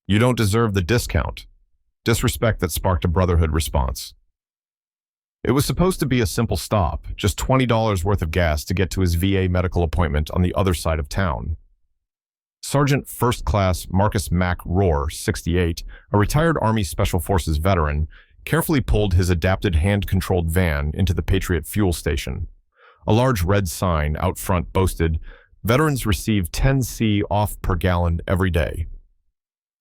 You don't deserve the discount. Disrespect that sparked a Brotherhood response. It was supposed to be a simple stop, just $20 worth of gas to get to his VA medical appointment on the other side of town. Sergeant First Class Marcus Mack Rohr, 68, a retired Army Special Forces veteran, carefully pulled his adapted hand-controlled van into the Patriot fuel station. A large red sign out front boasted, "Veterans receive 10C off per gallon every day."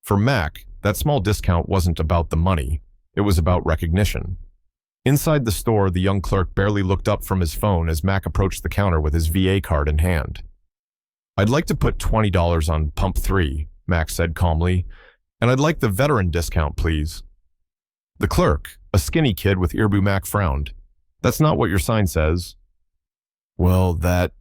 For Mack, that small discount wasn't about the money, it was about recognition. Inside the store, the young clerk barely looked up from his phone as Mack approached the counter with his VA card in hand. "I'd like to put $20 on pump 3, Mack said calmly, "and I'd like the veteran discount, please." The clerk, a skinny kid with Irbu Mack, frowned. "That's not what your sign says." Well, The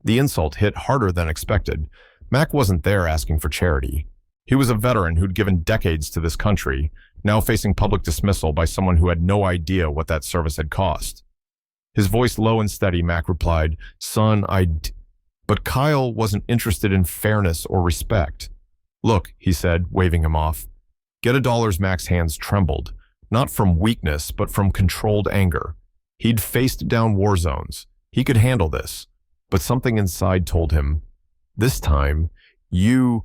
insult hit harder than expected. Mack wasn't there asking for charity. He was a veteran who'd given decades to this country, now facing public dismissal by someone who had no idea what that service had cost. His voice low and steady, Mack replied, "Son, But Kyle wasn't interested in fairness or respect. "Look," he said, waving him off. "Get $1." Mack's hands trembled, not from weakness, but from controlled anger. He'd faced down war zones. He could handle this. But something inside told him, "This time, you..."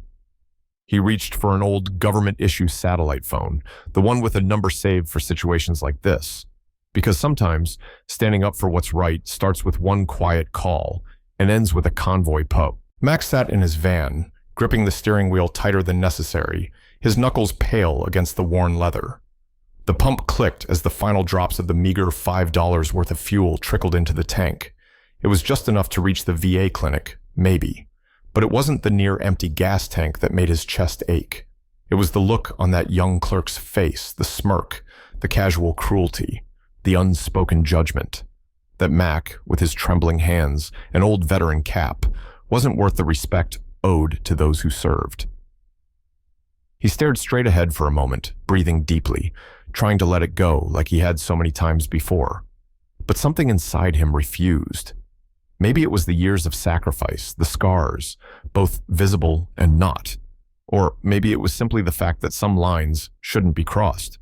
He reached for an old government-issue satellite phone, the one with a number saved for situations like this. Because sometimes, standing up for what's right starts with one quiet call and ends with a convoy poke. Mack sat in his van, gripping the steering wheel tighter than necessary, his knuckles pale against the worn leather. The pump clicked as the final drops of the meager $5 worth of fuel trickled into the tank. It was just enough to reach the VA clinic, maybe. But it wasn't the near-empty gas tank that made his chest ache. It was the look on that young clerk's face, the smirk, the casual cruelty, the unspoken judgment. That Mack, with his trembling hands, an old veteran cap, wasn't worth the respect owed to those who served. He stared straight ahead for a moment, breathing deeply, trying to let it go like he had so many times before. But something inside him refused. Maybe it was the years of sacrifice, the scars, both visible and not. Or maybe it was simply the fact that some lines shouldn't be crossed.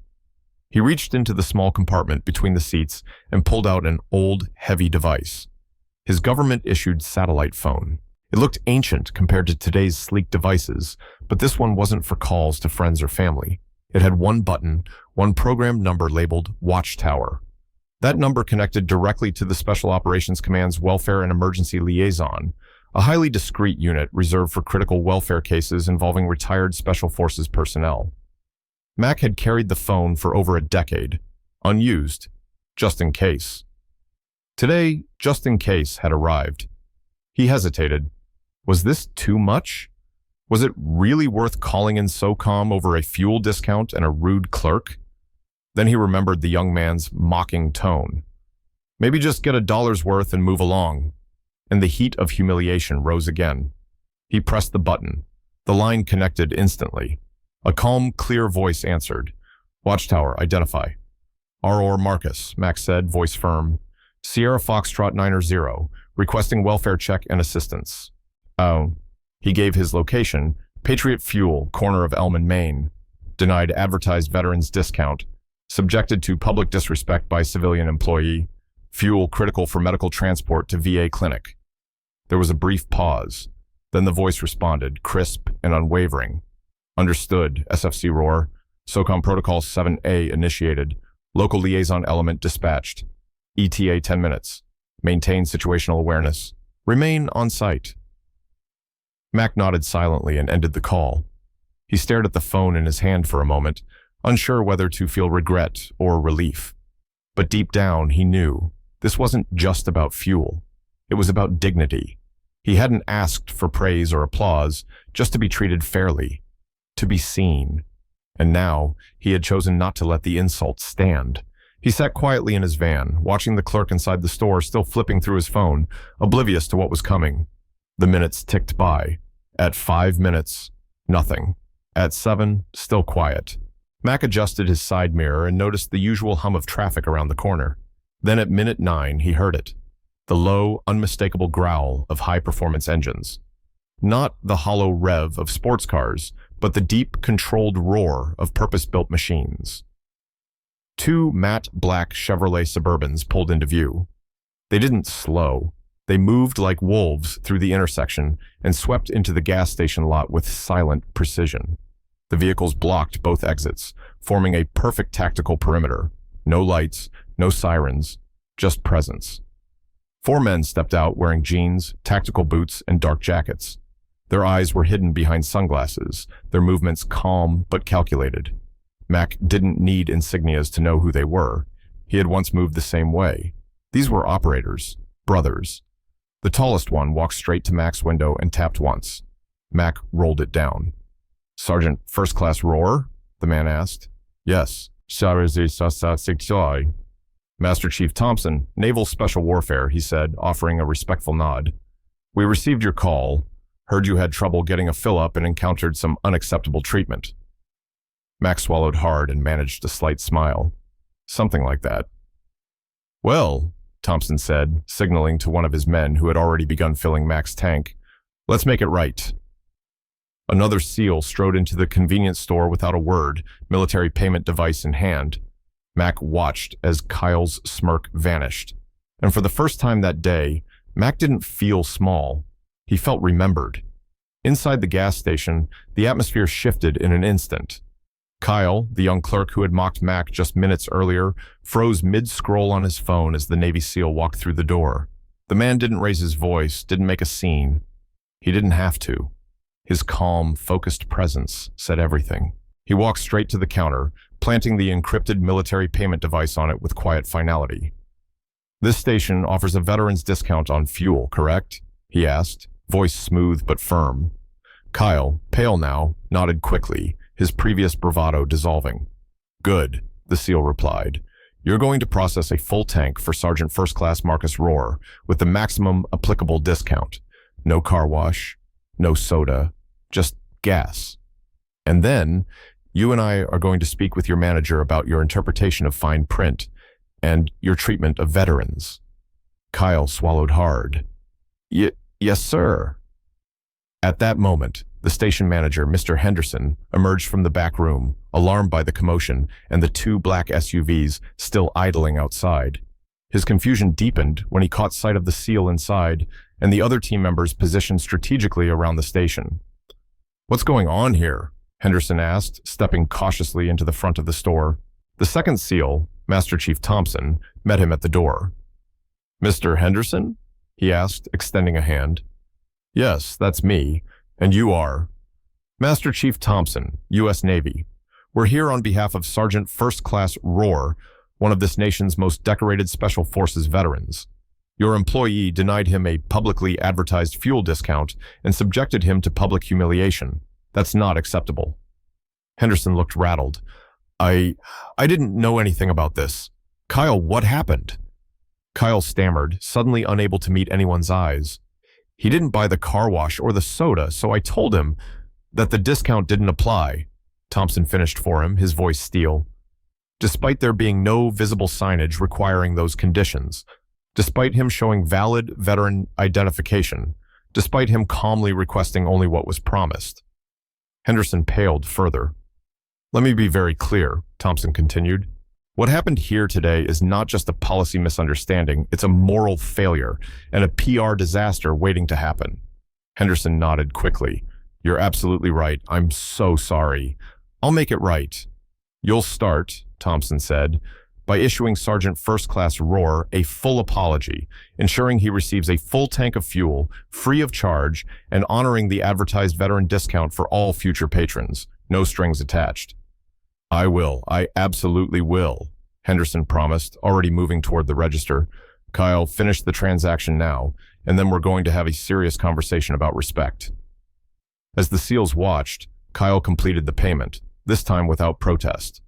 He reached into the small compartment between the seats and pulled out an old, heavy device. His government-issued satellite phone. It looked ancient compared to today's sleek devices, but this one wasn't for calls to friends or family. It had one button, one programmed number labeled Watchtower. That number connected directly to the Special Operations Command's Welfare and Emergency Liaison, a highly discreet unit reserved for critical welfare cases involving retired Special Forces personnel. Mack had carried the phone for over a decade, unused, just in case. Today, just in case had arrived. He hesitated. Was this too much? Was it really worth calling in SOCOM over a fuel discount and a rude clerk? Then he remembered the young man's mocking tone. Maybe just get $1 worth and move along. And the heat of humiliation rose again. He pressed the button. The line connected instantly. A calm, clear voice answered. "Watchtower, identify." "ROR Marcus," Mack said, voice firm. "Sierra Foxtrot 90, requesting welfare check and assistance." "Oh." He gave his location, Patriot Fuel, corner of Elm and Main. Denied advertised veterans discount. Subjected to public disrespect by civilian employee. Fuel critical for medical transport to VA clinic. There was a brief pause. Then the voice responded, crisp and unwavering. "Understood, SFC Rohr. SOCOM Protocol 7A initiated. Local liaison element dispatched. ETA 10 minutes. Maintain situational awareness. Remain on site." Mack nodded silently and ended the call. He stared at the phone in his hand for a moment, unsure whether to feel regret or relief. But deep down, he knew this wasn't just about fuel. It was about dignity. He hadn't asked for praise or applause, just to be treated fairly, to be seen. And now, he had chosen not to let the insult stand. He sat quietly in his van, watching the clerk inside the store still flipping through his phone, oblivious to what was coming. The minutes ticked by. At 5 minutes, nothing. At 7, still quiet. Mack adjusted his side mirror and noticed the usual hum of traffic around the corner. Then at minute 9, he heard it. The low, unmistakable growl of high-performance engines. Not the hollow rev of sports cars, but the deep, controlled roar of purpose-built machines. Two matte black Chevrolet Suburbans pulled into view. They didn't slow. They moved like wolves through the intersection and swept into the gas station lot with silent precision. The vehicles blocked both exits, forming a perfect tactical perimeter. No lights, no sirens, just presence. Four men stepped out wearing jeans, tactical boots, and dark jackets. Their eyes were hidden behind sunglasses, their movements calm but calculated. Mac didn't need insignias to know who they were. He had once moved the same way. These were operators, brothers. The tallest one walked straight to Mac's window and tapped once. Mac rolled it down. "Sergeant First Class Rohr?" the man asked. "Yes. Master Chief Thompson, Naval Special Warfare," he said, offering a respectful nod. "We received your call, heard you had trouble getting a fill-up and encountered some unacceptable treatment." Mac swallowed hard and managed a slight smile. "Something like that." "Well," Thompson said, signaling to one of his men who had already begun filling Mac's tank, "let's make it right." Another SEAL strode into the convenience store without a word, military payment device in hand. Mac watched as Kyle's smirk vanished. And for the first time that day, Mac didn't feel small. He felt remembered. Inside the gas station, the atmosphere shifted in an instant. Kyle, the young clerk who had mocked Mac just minutes earlier, froze mid-scroll on his phone as the Navy SEAL walked through the door. The man didn't raise his voice, didn't make a scene. He didn't have to. His calm, focused presence said everything. He walked straight to the counter, planting the encrypted military payment device on it with quiet finality. "This station offers a veteran's discount on fuel, correct?" he asked, voice smooth but firm. Kyle, pale now, nodded quickly, his previous bravado dissolving. "Good," the SEAL replied. "You're going to process a full tank for Sergeant First Class Marcus Rohr with the maximum applicable discount. No car wash, no soda, just gas. And then, you and I are going to speak with your manager about your interpretation of fine print and your treatment of veterans." Kyle swallowed hard. Yes, sir." At that moment, the station manager, Mr. Henderson, emerged from the back room, alarmed by the commotion and the two black SUVs still idling outside. His confusion deepened when he caught sight of the SEAL inside and the other team members positioned strategically around the station. "What's going on here?" Henderson asked, stepping cautiously into the front of the store. The second SEAL, Master Chief Thompson, met him at the door. "Mr. Henderson?" he asked, extending a hand. "Yes, that's me. And you are?" "Master Chief Thompson, U.S. Navy. We're here on behalf of Sergeant First Class Rohr, one of this nation's most decorated Special Forces veterans. Your employee denied him a publicly advertised fuel discount and subjected him to public humiliation. That's not acceptable." Henderson looked rattled. I didn't know anything about this. Kyle, what happened?" Kyle stammered, suddenly unable to meet anyone's eyes. "He didn't buy the car wash or the soda, so I told him that the discount didn't apply," Thompson finished for him, his voice steel. "Despite there being no visible signage requiring those conditions, despite him showing valid veteran identification, despite him calmly requesting only what was promised." Henderson paled further. "Let me be very clear," Thompson continued. "What happened here today is not just a policy misunderstanding, it's a moral failure and a PR disaster waiting to happen." Henderson nodded quickly. "You're absolutely right. I'm so sorry. I'll make it right." "You'll start," Thompson said, "by issuing Sergeant First Class Rohr a full apology, ensuring he receives a full tank of fuel, free of charge, and honoring the advertised veteran discount for all future patrons. No strings attached." "I will. I absolutely will," Henderson promised, already moving toward the register. "Kyle, finish the transaction now, and then we're going to have a serious conversation about respect." As the SEALs watched, Kyle completed the payment, this time without protest.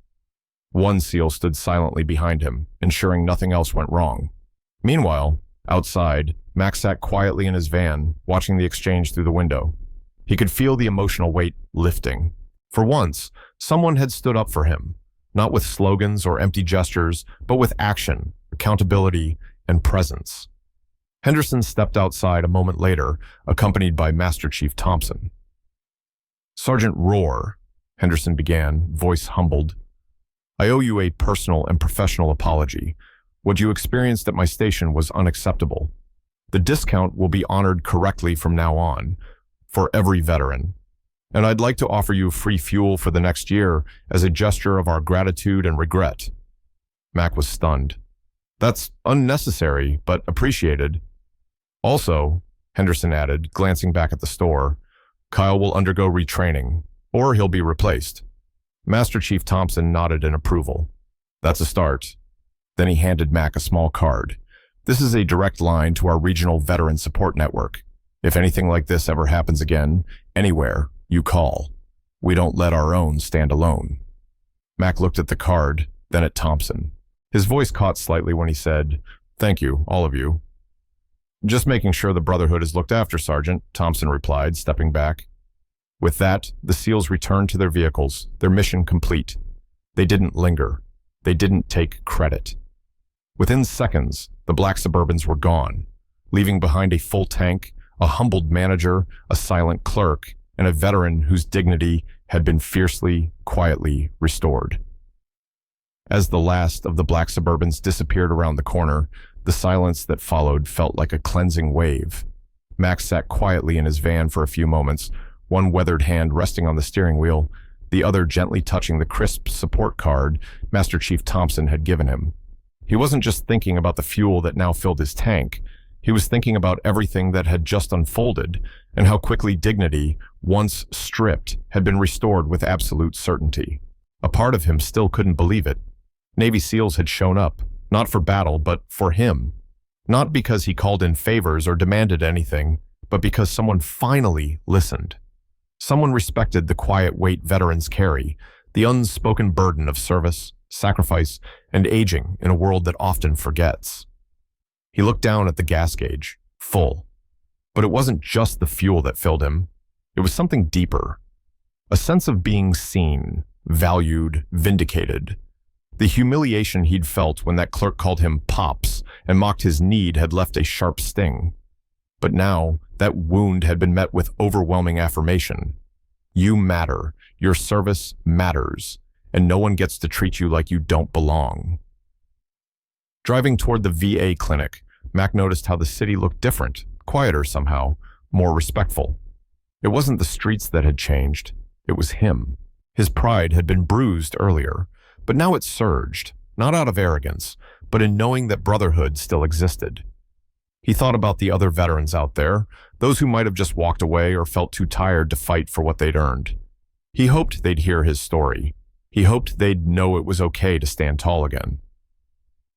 One SEAL stood silently behind him, ensuring nothing else went wrong. Meanwhile, outside, Max sat quietly in his van, watching the exchange through the window. He could feel the emotional weight lifting. For once, someone had stood up for him, not with slogans or empty gestures, but with action, accountability, and presence. Henderson stepped outside a moment later, accompanied by Master Chief Thompson. Sergeant Rohr, Henderson began, voice humbled. I owe you a personal and professional apology. What you experienced at my station was unacceptable. The discount will be honored correctly from now on, for every veteran. And I'd like to offer you free fuel for the next year as a gesture of our gratitude and regret. Mac was stunned. That's unnecessary, but appreciated. Also, Henderson added, glancing back at the store, Kyle will undergo retraining, or he'll be replaced. Master Chief Thompson nodded in approval. That's a start. Then he handed Mac a small card. This is a direct line to our regional veteran support network. If anything like this ever happens again, anywhere, you call. We don't let our own stand alone. Mac looked at the card, then at Thompson. His voice caught slightly when he said, Thank you, all of you. Just making sure the Brotherhood is looked after, Sergeant, Thompson replied, stepping back. With that, the SEALs returned to their vehicles, their mission complete. They didn't linger. They didn't take credit. Within seconds, the black Suburbans were gone, leaving behind a full tank, a humbled manager, a silent clerk, and a veteran whose dignity had been fiercely, quietly restored. As the last of the black Suburbans disappeared around the corner, the silence that followed felt like a cleansing wave. Max sat quietly in his van for a few moments, one weathered hand resting on the steering wheel, the other gently touching the crisp support card Master Chief Thompson had given him. He wasn't just thinking about the fuel that now filled his tank. He was thinking about everything that had just unfolded and how quickly dignity, once stripped, had been restored with absolute certainty. A part of him still couldn't believe it. Navy SEALs had shown up, not for battle, but for him. Not because he called in favors or demanded anything, but because someone finally listened. Someone respected the quiet weight veterans carry, the unspoken burden of service, sacrifice, and aging in a world that often forgets. He looked down at the gas gauge, full. But it wasn't just the fuel that filled him. It was something deeper. A sense of being seen, valued, vindicated. The humiliation he'd felt when that clerk called him Pops and mocked his need had left a sharp sting. But now, that wound had been met with overwhelming affirmation. You matter, your service matters, and no one gets to treat you like you don't belong. Driving toward the VA clinic, Mac noticed how the city looked different, quieter somehow, more respectful. It wasn't the streets that had changed, it was him. His pride had been bruised earlier, but now it surged, not out of arrogance, but in knowing that brotherhood still existed. He thought about the other veterans out there, those who might have just walked away or felt too tired to fight for what they'd earned. He hoped they'd hear his story. He hoped they'd know it was okay to stand tall again.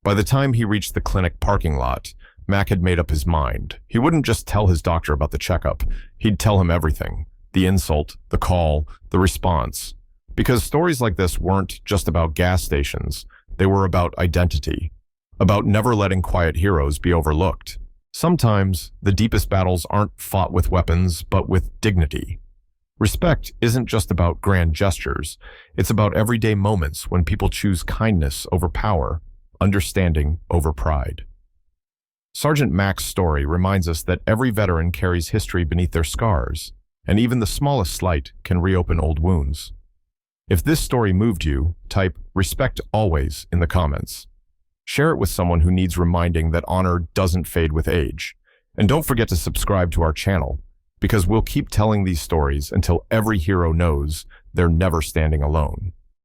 By the time he reached the clinic parking lot, Mac had made up his mind. He wouldn't just tell his doctor about the checkup. He'd tell him everything. The insult, the call, the response. Because stories like this weren't just about gas stations. They were about identity. About never letting quiet heroes be overlooked. Sometimes, the deepest battles aren't fought with weapons, but with dignity. Respect isn't just about grand gestures. It's about everyday moments when people choose kindness over power, understanding over pride. Sergeant Mac's story reminds us that every veteran carries history beneath their scars, and even the smallest slight can reopen old wounds. If this story moved you, type "respect always" in the comments. Share it with someone who needs reminding that honor doesn't fade with age. And don't forget to subscribe to our channel, because we'll keep telling these stories until every hero knows they're never standing alone.